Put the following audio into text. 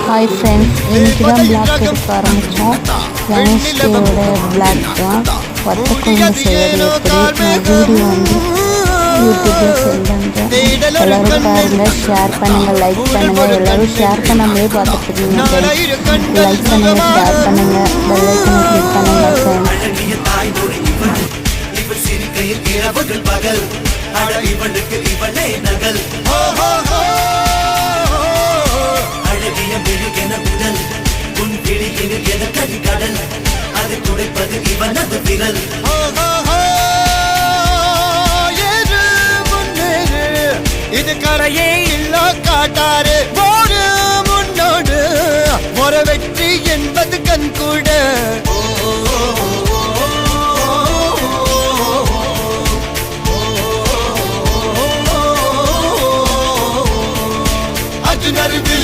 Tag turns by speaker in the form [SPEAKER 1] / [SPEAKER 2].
[SPEAKER 1] Hi friends, இன்றைக்கி தான் black எடுக்க ஆரம்பித்தோம். வெனஸ்டேயோட பிளாக் தான். வத்த குழம்பு செய்வது எப்படி வீடியோ வந்து யூடியூப்பில் செல்லுங்க. எல்லோரும் பாருங்கள், ஷேர் பண்ணுங்கள், லைக் பண்ணுங்கள். எல்லோரும் ஷேர் பண்ணாமலே பார்த்துட்டு இருக்கீங்க ஃப்ரெண்ட்ஸ். லைக் பண்ணுங்கள், ஷேர் பண்ணுங்கள், பெல் ஐக்கனை கிளிக் பண்ணுங்கள் ஃப்ரெண்ட்ஸ்.